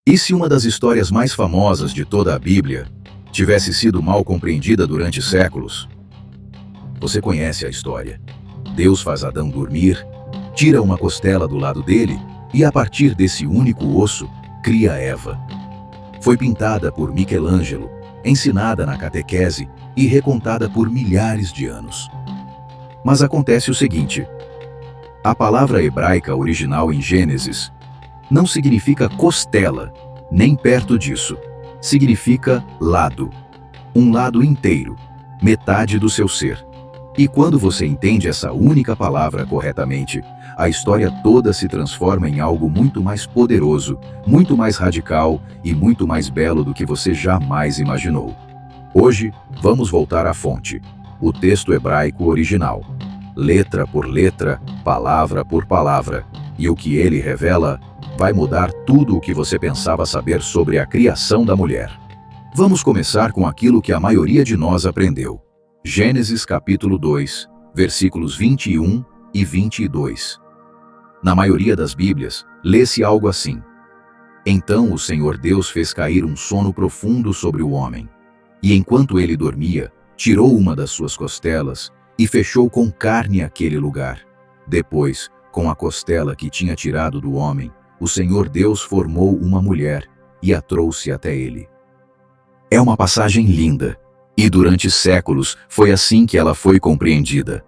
E se uma das histórias mais famosas de toda a Bíblia tivesse sido mal compreendida durante séculos? Você conhece a história. Deus faz Adão dormir, tira uma costela do lado dele e, a partir desse único osso, cria Eva. Foi pintada por Michelangelo, ensinada na catequese e recontada por milhares de anos. Mas acontece o seguinte: a palavra hebraica original em Gênesis não significa costela, nem perto disso. Significa lado. Um lado inteiro, metade do seu ser. E quando você entende essa única palavra corretamente, a história toda se transforma em algo muito mais poderoso, muito mais radical e muito mais belo do que você jamais imaginou. Hoje, vamos voltar à fonte, o texto hebraico original. Letra por letra, palavra por palavra. E o que ele revela vai mudar tudo o que você pensava saber sobre a criação da mulher. Vamos começar com aquilo que a maioria de nós aprendeu. Gênesis capítulo 2, versículos 21 e 22. Na maioria das Bíblias, lê-se algo assim: Então o Senhor Deus fez cair um sono profundo sobre o homem. E enquanto ele dormia, tirou uma das suas costelas e fechou com carne aquele lugar. Depois, com a costela que tinha tirado do homem, o Senhor Deus formou uma mulher e a trouxe até ele. É uma passagem linda, e durante séculos foi assim que ela foi compreendida.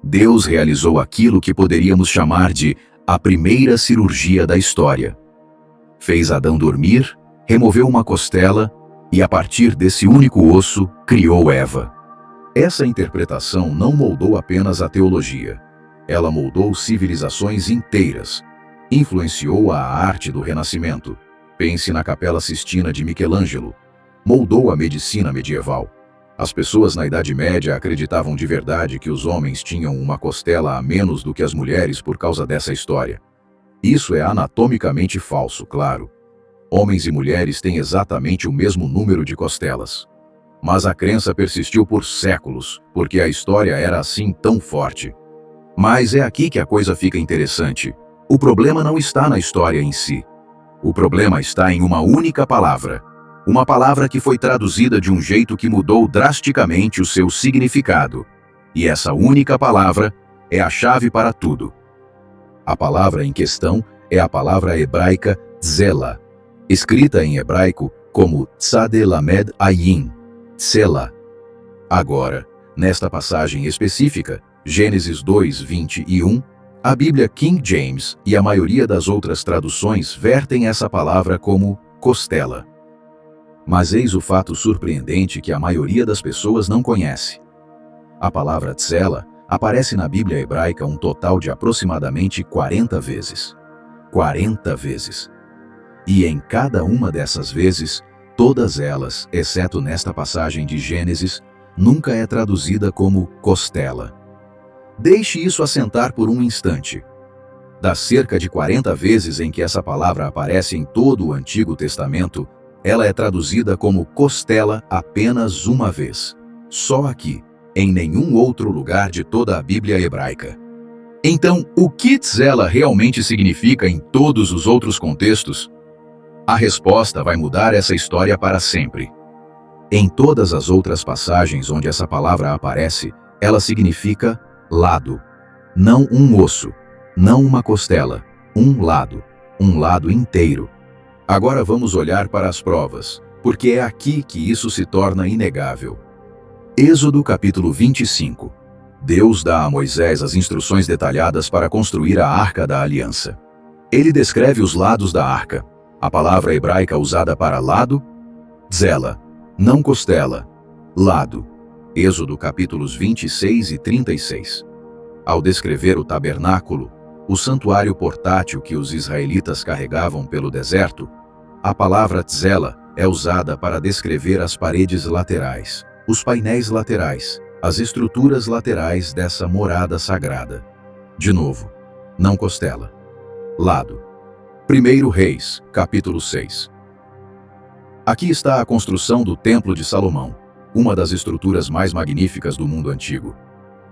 Deus realizou aquilo que poderíamos chamar de a primeira cirurgia da história. Fez Adão dormir, removeu uma costela e, a partir desse único osso, criou Eva. Essa interpretação não moldou apenas a teologia. Ela moldou civilizações inteiras. Influenciou a arte do Renascimento. Pense na Capela Sistina de Michelangelo. Moldou a medicina medieval. As pessoas na Idade Média acreditavam de verdade que os homens tinham uma costela a menos do que as mulheres por causa dessa história. Isso é anatomicamente falso, claro. Homens e mulheres têm exatamente o mesmo número de costelas. Mas a crença persistiu por séculos, porque a história era assim tão forte. Mas é aqui que a coisa fica interessante. O problema não está na história em si. O problema está em uma única palavra. Uma palavra que foi traduzida de um jeito que mudou drasticamente o seu significado. E essa única palavra é a chave para tudo. A palavra em questão é a palavra hebraica Tzela, escrita em hebraico como Tzade Lamed Ayin, Tsela. Agora, nesta passagem específica, Gênesis 2, 21, a Bíblia King James e a maioria das outras traduções vertem essa palavra como costela. Mas eis o fato surpreendente que a maioria das pessoas não conhece. A palavra Tzela aparece na Bíblia hebraica um total de aproximadamente 40 vezes. 40 vezes. E em cada uma dessas vezes, todas elas, exceto nesta passagem de Gênesis, nunca é traduzida como costela. Deixe isso assentar por um instante. Das cerca de 40 vezes em que essa palavra aparece em todo o Antigo Testamento, ela é traduzida como costela apenas uma vez. Só aqui, em nenhum outro lugar de toda a Bíblia hebraica. Então, o que Tzela realmente significa em todos os outros contextos? A resposta vai mudar essa história para sempre. Em todas as outras passagens onde essa palavra aparece, ela significa lado. Não um osso, não uma costela, um lado inteiro. Agora vamos olhar para as provas, porque é aqui que isso se torna inegável. Êxodo capítulo 25. Deus dá a Moisés as instruções detalhadas para construir a Arca da Aliança. Ele descreve os lados da arca. A palavra hebraica usada para lado, Tzela, não costela, lado. Êxodo capítulos 26 e 36. Ao descrever o tabernáculo, o santuário portátil que os israelitas carregavam pelo deserto, a palavra Tzela é usada para descrever as paredes laterais, os painéis laterais, as estruturas laterais dessa morada sagrada. De novo, não costela, lado. 1 Reis, capítulo 6. Aqui está a construção do Templo de Salomão, uma das estruturas mais magníficas do mundo antigo.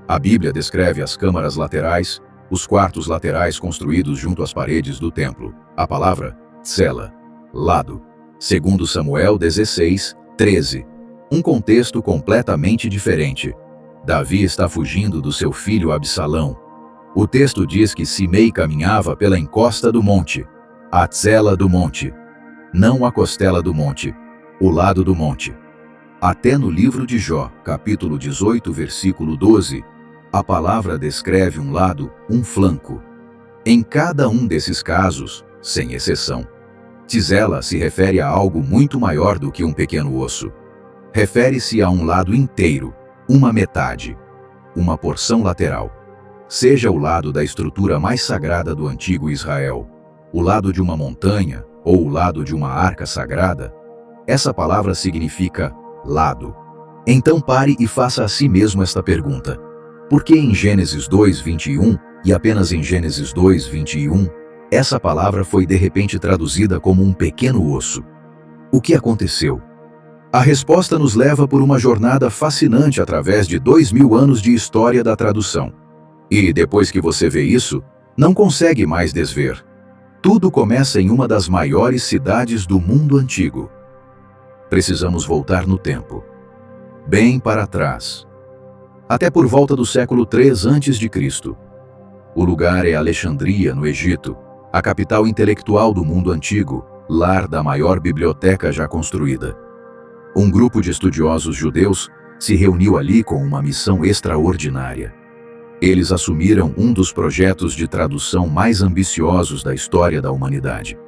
A Bíblia descreve as câmaras laterais, os quartos laterais construídos junto às paredes do templo. A palavra Tzela Lado. Segundo Samuel 16, 13. Um contexto completamente diferente. Davi está fugindo do seu filho Absalão. O texto diz que Simei caminhava pela encosta do monte, a tzela do monte, não a costela do monte, o lado do monte. Até no livro de Jó, capítulo 18, versículo 12, a palavra descreve um lado, um flanco. Em cada um desses casos, sem exceção, tzela se refere a algo muito maior do que um pequeno osso. Refere-se a um lado inteiro, uma metade, uma porção lateral. Seja o lado da estrutura mais sagrada do antigo Israel, o lado de uma montanha ou o lado de uma arca sagrada, essa palavra significa lado. Então pare e faça a si mesmo esta pergunta. Por que em Gênesis 2:21 e apenas em Gênesis 2:21, essa palavra foi de repente traduzida como um pequeno osso? O que aconteceu? A resposta nos leva por uma jornada fascinante através de 2000 anos de história da tradução. E depois que você vê isso, não consegue mais desver. Tudo começa em uma das maiores cidades do mundo antigo. Precisamos voltar no tempo, bem para trás, até por volta do século 3 a.C. O lugar é Alexandria, no Egito, a capital intelectual do mundo antigo, lar da maior biblioteca já construída. Um grupo de estudiosos judeus se reuniu ali com uma missão extraordinária. Eles assumiram um dos projetos de tradução mais ambiciosos da história da humanidade: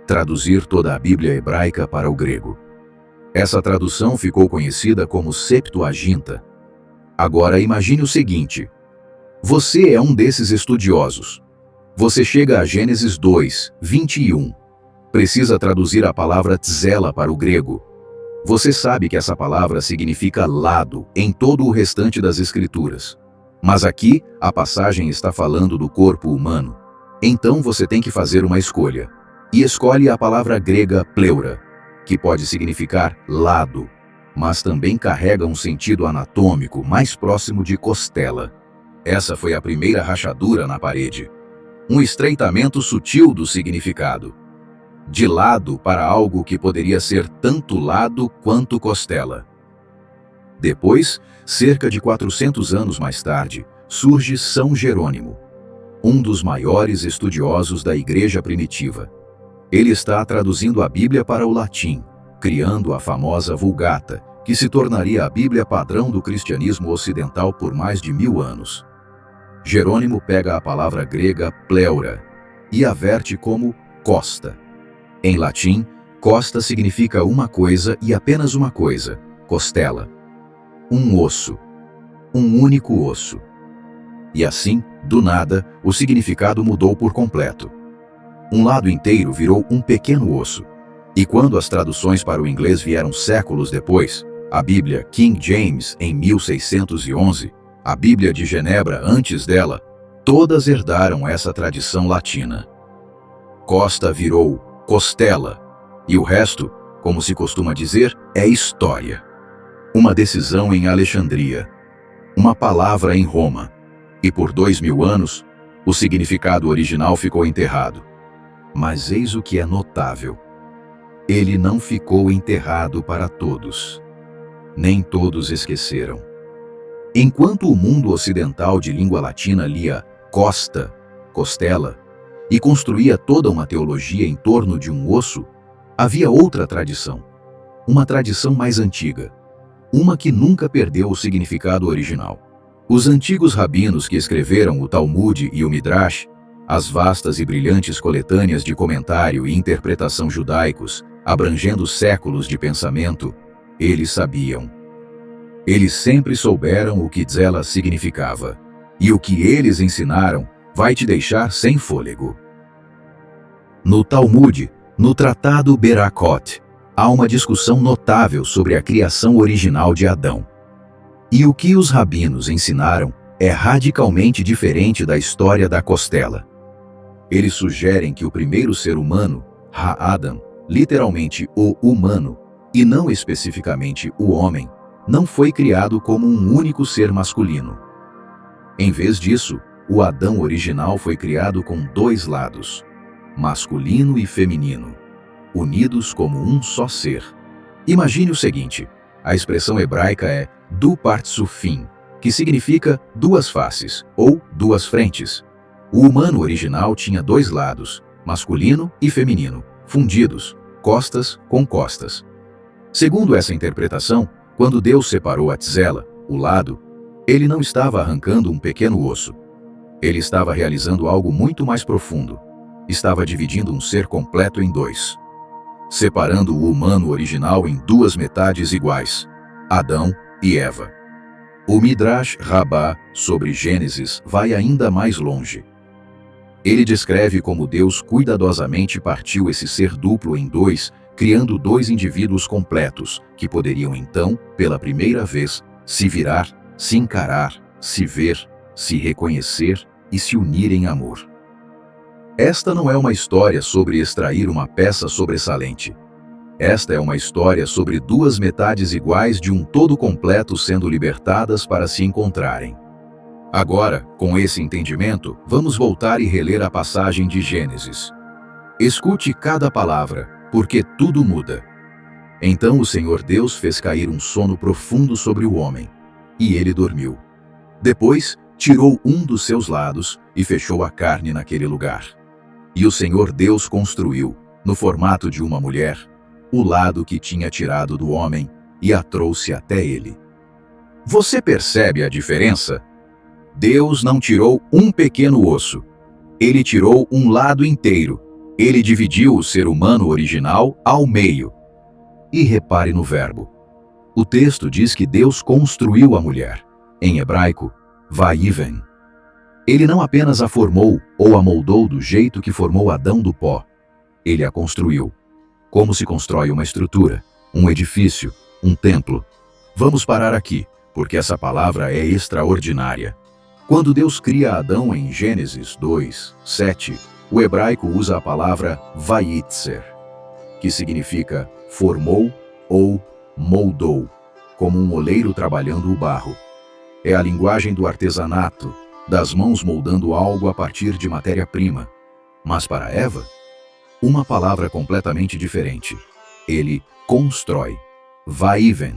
traduzir toda a Bíblia hebraica para o grego. Essa tradução ficou conhecida como Septuaginta. Agora imagine o seguinte: você é um desses estudiosos. Você chega a Gênesis 2:21. Precisa traduzir a palavra tzela para o grego. Você sabe que essa palavra significa lado em todo o restante das Escrituras. Mas aqui, a passagem está falando do corpo humano. Então você tem que fazer uma escolha. E escolhe a palavra grega pleura, que pode significar lado, mas também carrega um sentido anatômico mais próximo de costela. Essa foi a primeira rachadura na parede. Um estreitamento sutil do significado. De lado para algo que poderia ser tanto lado quanto costela. Depois, cerca de 400 anos mais tarde, surge São Jerônimo, um dos maiores estudiosos da Igreja primitiva. Ele está traduzindo a Bíblia para o latim, criando a famosa Vulgata, que se tornaria a Bíblia padrão do cristianismo ocidental por mais de 1000 anos. Jerônimo pega a palavra grega pleura e a verte como costa. Em latim, costa significa uma coisa e apenas uma coisa, costela. Um osso. Um único osso. E assim, do nada, o significado mudou por completo. Um lado inteiro virou um pequeno osso. E quando as traduções para o inglês vieram séculos depois, a Bíblia King James em 1611, a Bíblia de Genebra antes dela, todas herdaram essa tradição latina. Costa virou costela, e o resto, como se costuma dizer, é história. Uma decisão em Alexandria, uma palavra em Roma, e por 2000 anos, o significado original ficou enterrado. Mas eis o que é notável. Ele não ficou enterrado para todos. Nem todos esqueceram. Enquanto o mundo ocidental de língua latina lia costa, costela, e construía toda uma teologia em torno de um osso, havia outra tradição. Uma tradição mais antiga. Uma que nunca perdeu o significado original. Os antigos rabinos que escreveram o Talmud e o Midrash, as vastas e brilhantes coletâneas de comentário e interpretação judaicos, abrangendo séculos de pensamento, eles sabiam. Eles sempre souberam o que tzela significava. E o que eles ensinaram vai te deixar sem fôlego. No Talmud, no Tratado Berakot, há uma discussão notável sobre a criação original de Adão. E o que os rabinos ensinaram é radicalmente diferente da história da costela. Eles sugerem que o primeiro ser humano, Ha-Adam, literalmente o humano, e não especificamente o homem, não foi criado como um único ser masculino. Em vez disso, o Adão original foi criado com dois lados, masculino e feminino. unidos como um só ser. Imagine o seguinte: a expressão hebraica é du partsufim, que significa duas faces ou duas frentes. O humano original tinha dois lados, masculino e feminino, fundidos, costas com costas. Segundo essa interpretação, quando Deus separou a tzela, o lado, ele não estava arrancando um pequeno osso. Ele estava realizando algo muito mais profundo. Estava dividindo um ser completo em dois, separando o humano original em duas metades iguais, Adão e Eva. O Midrash Rabbah sobre Gênesis vai ainda mais longe. Ele descreve como Deus cuidadosamente partiu esse ser duplo em dois, criando dois indivíduos completos, que poderiam então, pela primeira vez, se virar, se encarar, se ver, se reconhecer e se unir em amor. Esta não é uma história sobre extrair uma peça sobressalente. Esta é uma história sobre duas metades iguais de um todo completo sendo libertadas para se encontrarem. Agora, com esse entendimento, vamos voltar e reler a passagem de Gênesis. Escute cada palavra, porque tudo muda. Então o Senhor Deus fez cair um sono profundo sobre o homem, e ele dormiu. Depois, tirou um dos seus lados e fechou a carne naquele lugar. E o Senhor Deus construiu, no formato de uma mulher, o lado que tinha tirado do homem e a trouxe até ele. Você percebe a diferença? Deus não tirou um pequeno osso. Ele tirou um lado inteiro. Ele dividiu o ser humano original ao meio. E repare no verbo. O texto diz que Deus construiu a mulher. Em hebraico, vayiven. Ele não apenas a formou ou a moldou do jeito que formou Adão do pó. Ele a construiu. Como se constrói uma estrutura, um edifício, um templo. Vamos parar aqui, porque essa palavra é extraordinária. Quando Deus cria Adão em Gênesis 2:7, o hebraico usa a palavra vayitzer, que significa formou ou moldou, como um oleiro trabalhando o barro. É a linguagem do artesanato, das mãos moldando algo a partir de matéria-prima. Mas para Eva, uma palavra completamente diferente. Ele constrói. Vaiven,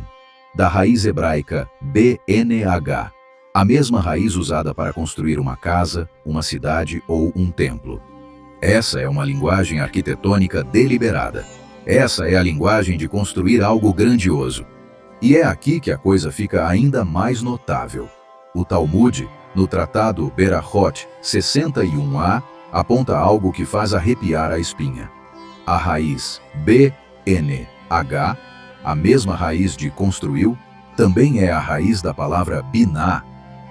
da raiz hebraica BNH, a mesma raiz usada para construir uma casa, uma cidade ou um templo. Essa é uma linguagem arquitetônica deliberada. Essa é a linguagem de construir algo grandioso. E é aqui que a coisa fica ainda mais notável. O Talmud, no Tratado Berachot 61a, aponta algo que faz arrepiar a espinha. A raiz BNH, a mesma raiz de construiu, também é a raiz da palavra biná.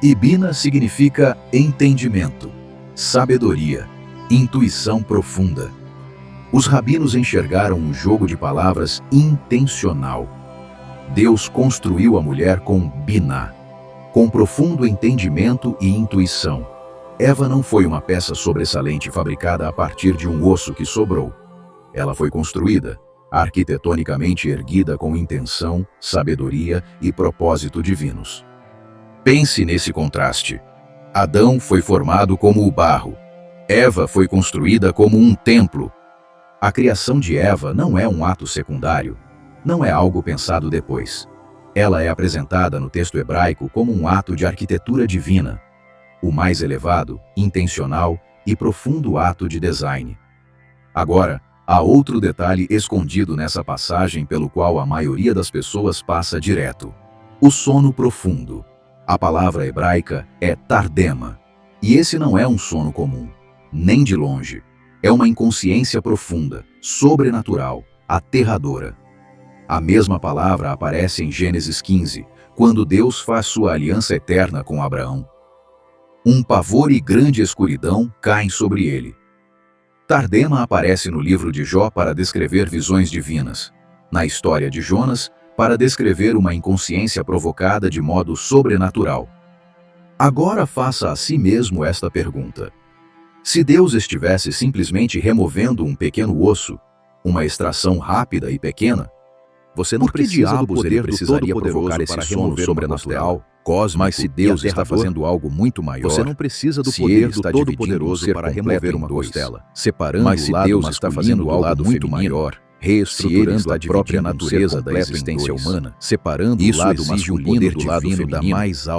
E biná significa entendimento, sabedoria, intuição profunda. Os rabinos enxergaram um jogo de palavras intencional. Deus construiu a mulher com biná, com profundo entendimento e intuição. Eva não foi uma peça sobressalente fabricada a partir de um osso que sobrou. Ela foi construída, arquitetonicamente erguida com intenção, sabedoria e propósito divinos. Pense nesse contraste. Adão foi formado como o barro. Eva foi construída como um templo. A criação de Eva não é um ato secundário, não é algo pensado depois. Ela é apresentada no texto hebraico como um ato de arquitetura divina, o mais elevado, intencional e profundo ato de design. Agora, há outro detalhe escondido nessa passagem pelo qual a maioria das pessoas passa direto: o sono profundo. A palavra hebraica é tardema, e esse não é um sono comum, nem de longe. É uma inconsciência profunda, sobrenatural, aterradora. A mesma palavra aparece em Gênesis 15, quando Deus faz sua aliança eterna com Abraão. Um pavor e grande escuridão caem sobre ele. Tardema aparece no livro de Jó para descrever visões divinas, na história de Jonas, para descrever uma inconsciência provocada de modo sobrenatural. Agora faça a si mesmo esta pergunta: se Deus estivesse simplesmente removendo um pequeno osso, uma extração rápida e pequena, você não precisa do poder precisaria provocar esse sono sobrenatural, cósmico, mas se Deus está fazendo algo muito maior, você não precisa do poder do Todo-Poderoso para remover uma costela, separando mas se Deus está fazendo algo muito maior, reestruturando a própria natureza da existência humana, separando o lado masculino do lado feminino,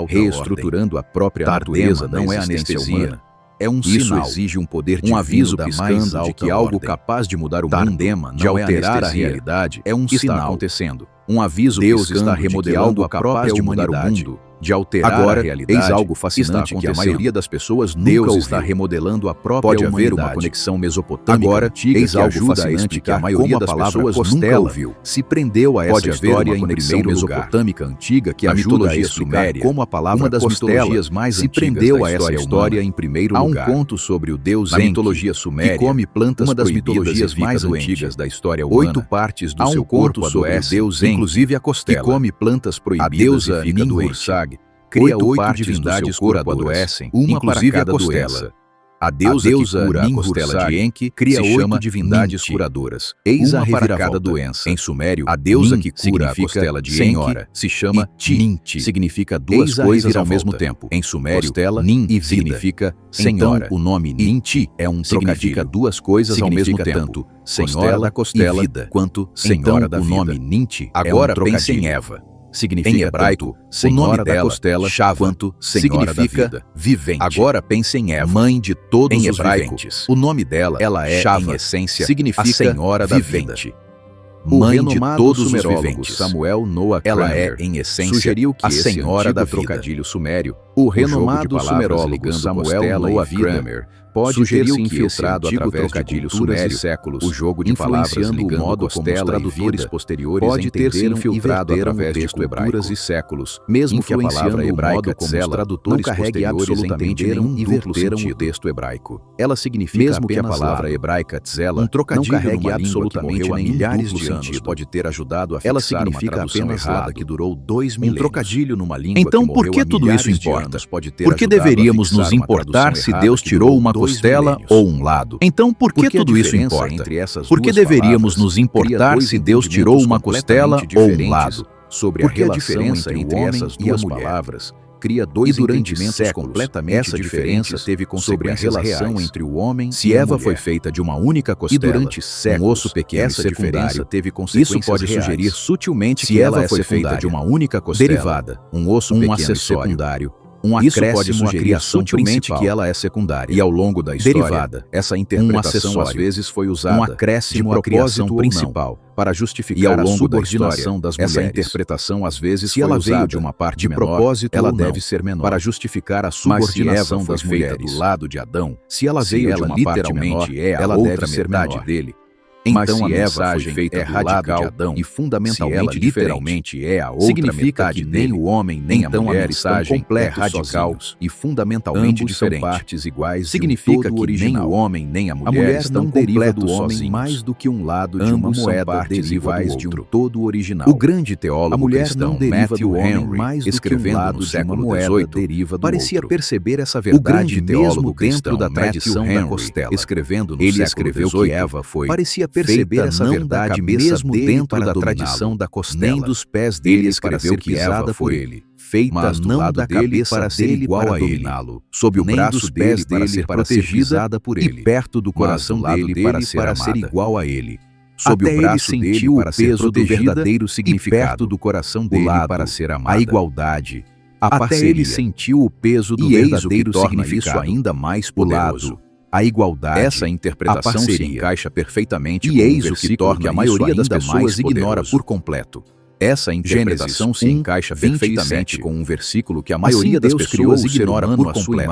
reestruturando a própria natureza da existência humana. É um sinal, isso exige um poder divino, um aviso piscando de que algo capaz de mudar o mundo, de alterar a realidade, é um sinal acontecendo. Um aviso Deus está remodelando a própria humanidade, de alterar a realidade. Eis algo fascinante que a maioria das pessoas nunca está remodelando a própria humanidade. Pode haver uma conexão mesopotâmica agora, antiga eis algo fascinante que a maioria das pessoas nunca ouviu. Se prendeu a essa história em primeiro mesopotâmica antiga que ajuda a explicar como a palavra uma das mitologias mais se prendeu a essa história em primeiro lugar. Há um conto sobre o deus Enki, mitologia suméria, que come plantas uma das mitologias mais antigas da história humana. 8 partes do seu corpo adoecem, inclusive a costela, que come plantas proibidas. A deusa Ninhursag cria 8 divindades que adoecem, uma para cada doença. A deusa que cura a costela de Enki cria 8 divindades curadoras, eis a reviravolta doença. Em sumério, a deusa que cura a costela de Enki se chama Ninti, significa duas coisas ao mesmo tempo. Em sumério, costela e significa senhora. Então, o nome Ninti é um significa duas coisas ao mesmo tempo, tanto senhora da costela quanto senhora da vida. O nome Ninti agora é um pense em Eva. Significa em hebraico, senhora da costela, quanto senhora da vida, vivente. Agora pense em Eva, mãe de todos os viventes. O nome dela, ela é, em essência, significa a senhora da vivente. Mãe de todos os viventes. Samuel Noah Kramer, ela é, em essência, sugeriu que a senhora da trocadilho sumério. O renomado sumerólogo Samuel Noah Kramer pode ter se infiltrado através de culturas e séculos, o jogo de palavras ligando o modo como os tradutores posteriores pode ter se infiltrado através de culturas e séculos, mesmo que a palavra hebraica como os tradutores posteriores entenderam e inverteram o texto hebraico. Ela significa mesmo que a palavra hebraica tzela não carregue absolutamente nem milhares de anos pode ter ajudado a fixar ela significa uma tradução errada que durou 2 milênios. Um trocadilho numa língua então, por que tudo isso importa? Por que deveríamos nos importar se Deus tirou uma costela ou um lado? Então, por que tudo isso importa? Por que deveríamos nos importar se Deus tirou uma costela ou um lado? Porque a diferença entre essas duas palavras cria dois entendimentos completamente essa diferença teve sobre a relação entre o homem se e a Eva mulher. Foi feita de uma única costela e durante séculos, um osso pequeno essa diferença teve consequências isso pode reais. Sugerir sutilmente que ela foi feita de uma única costela derivada, um osso pequeno acessório secundário. Isso pode sugerir sutilmente que ela é secundária. E ao longo da história, derivada, essa interpretação às vezes foi usada acréscimo de propósito principal para justificar a subordinação das mulheres. Essa interpretação às vezes se ela veio de uma parte de propósito, ela deve ser menor para justificar a subordinação das mulheres do lado de Adão. Se ela veio de uma parte menor, ela deve ser menor dele. Então a mensagem feita é radical de Adão e fundamentalmente literalmente é a outra significa que nem o homem nem a mulher estão completos radical e fundamentalmente diferente. São partes iguais significa que nem o homem nem a mulher estão completos sozinhos. Mais do que um lado de uma moeda iguais de um todo original. O grande teólogo cristão Matthew Henry, escrevendo no século XVIII, parecia perceber essa verdade mesmo dentro da tradição da costela. Escrevendo no século XVIII, que Eva foi parecia perceber essa verdade mesmo dentro da tradição da costela, nem dos pés dele escreveu que Eva foi ele, feita não da dele para ser igual a ele, sob o braço dele para ser protegida por ele, e perto do coração dele para ser igual a ele. Sob o braço dele para ser peso do verdadeiro significado, perto do coração dele para ser amada, a igualdade, a parceria. Até ele sentiu o peso do verdadeiro significado, ainda mais poderoso. A igualdade, essa interpretação se encaixa perfeitamente e eis o que torna a maioria das pessoas ignora por completo. Essa interpretação se encaixa perfeitamente com um versículo que a maioria das pessoas ignora por completo.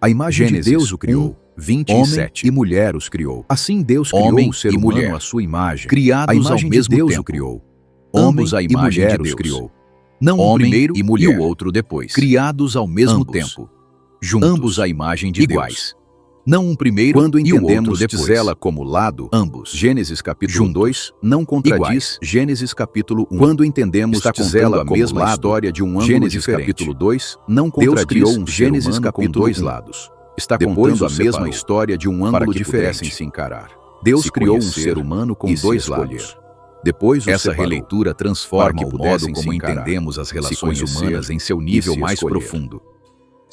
A imagem de Deus o criou, 27, homem e mulher os criou. Assim Deus criou o ser humano à sua imagem, criados ao mesmo tempo. O criou. Ambos a imagem de Deus criou. Não o primeiro e mulher, e o outro depois. Criados ao mesmo tempo. Juntos, ambos a imagem de Deus. Não um primeiro quando entendemos tzela como lado, ambos. Gênesis capítulo 2 não contradiz iguais. Gênesis capítulo 1. Quando entendemos tzela como mesma lado, história de um ângulo Gênesis diferente. Capítulo 2 não contradiz. Deus criou um Gênesis capítulo com dois lados. Está depois contando a mesma história de um ângulo diferente se encarar. Deus criou um ser humano com dois lados. Depois essa releitura transforma o modo como entendemos as relações humanas em seu nível mais profundo.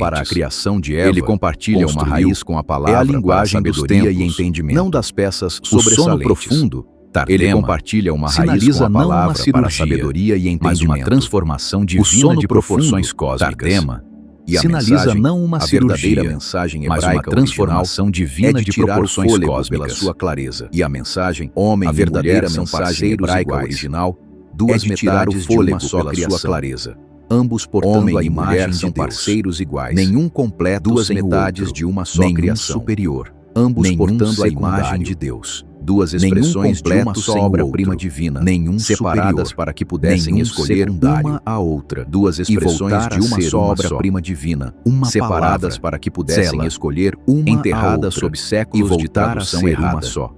para a criação de Eva. Ele compartilha uma construiu. raiz com a palavra, É a linguagem para dos sabedoria e tempos, entendimento. não das peças O sono sobressalentes. profundo, Tardema, ele compartilha uma raiz sinaliza com a não uma palavra para cirurgia, sabedoria e entendimento. mas uma transformação divina O sono de proporções profundo, cósmicas. Tardema, E a sinaliza mensagem, não uma a cirurgia, verdadeira mensagem mas hebraica uma transformação original divina é de tirar o proporções fôlego cósmicas. pela sua clareza. E a mensagem, Homem a e verdadeira mulher são mensagem parceiros hebraica iguais. original Duas é de tirar o metades de fôlego uma só pela criação. sua clareza. Ambos portando Homem a e imagem mulher de são Deus. parceiros iguais. Nenhum completo Duas sem o metades outro. de uma só Nenhum criação. superior. Ambos Nenhum portando a imagem secundário. de Deus. Duas Nenhum expressões de uma completo só sem o obra-prima outro. divina, Nenhum separadas superior. para que pudessem Nenhum escolher secundário. uma a outra. Duas expressões voltar de a uma ser só uma obra-prima divina, Uma separadas palavra. para que pudessem Zela. escolher Uma a enterradas outra. sob séculos E de voltar a tradução ser errada. uma só.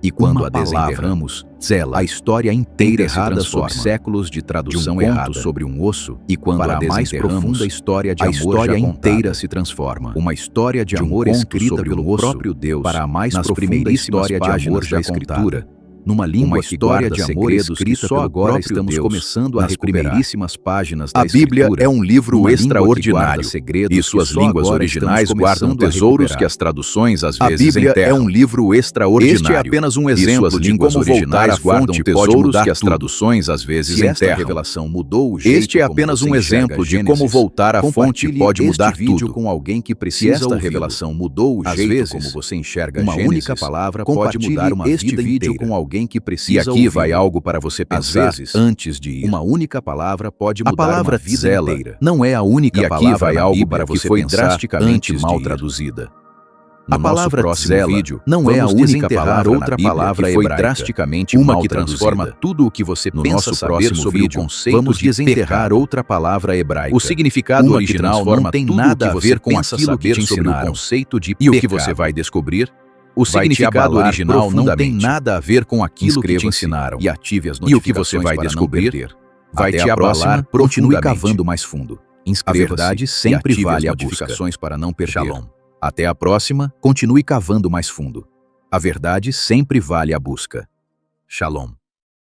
E quando Uma a palavra. desenterramos, Zela. a história inteira se Enterrada transforma sob séculos de de tradução um errada conto sobre um osso. E quando para a a mais desenterramos, profunda história de a amor história já inteira inteira se transforma. Uma história de de um amor conto escrita sobre pelo um osso próprio Deus para a mais nas profunda primeiríssimas história de páginas amor da já Escritura. contada. Numa língua Uma que história guarda de amor segredos que escrita só pelo agora próprio estamos Deus, começando a nas recuperar. primeiríssimas páginas da A Bíblia Escritura. é um livro Numa língua que extraordinário, guarda segredos e suas que só línguas agora originais estamos guardam começando a tesouros recuperar. que as traduções às A vezes Bíblia enterram. é um livro extraordinário. Este é apenas um E exemplo suas de línguas como voltar originais à fonte guardam pode tesouros mudar que as tudo. traduções às vezes Se esta enterram. revelação mudou o jeito Este é como apenas você um enxerga exemplo de Gênesis, como voltar à fonte compartilhe pode este mudar vídeo tudo. com alguém que Se precisa esta ouvi-lo. revelação mudou o Às jeito vezes, como você enxerga uma Gênesis, única palavra pode compartilhe mudar uma este vida vídeo inteira. com alguém que E precisa aqui ouvi-lo. vai algo para você Às pensar vezes, antes de ir. Uma única palavra pode A mudar palavra uma vida zela inteira. não é a única E aqui palavra vai na algo Bíblia para que você foi pensar drasticamente antes mal de ir. traduzida. No A palavra nosso próximo zela vídeo, não é a vamos única desenterrar palavra outra na Bíblia palavra que foi hebraica, drasticamente uma mal que transforma traduzida. tudo o que você No pensa nosso saber próximo sobre vídeo, o conceito vamos de desenterrar pecar outra palavra hebraica. O significado Uma que original transforma não tem tudo nada o a que ver você com pensa aquilo que saber te sobre o ensinaram. conceito de E o que pecado. você vai descobrir? O Vai te significado abalar original não tem profundamente. nada a ver com aquilo que te Inscreva-se ensinaram. e ative as E o que você notificações vai para não descobrir? perder. Vai Até te a abalar próxima, continue profundamente. cavando mais fundo. A Inscreva-se verdade e sempre ative vale as a busca. notificações para não perder. Shalom. Até a próxima, continue cavando mais fundo. A verdade sempre vale a busca. Shalom.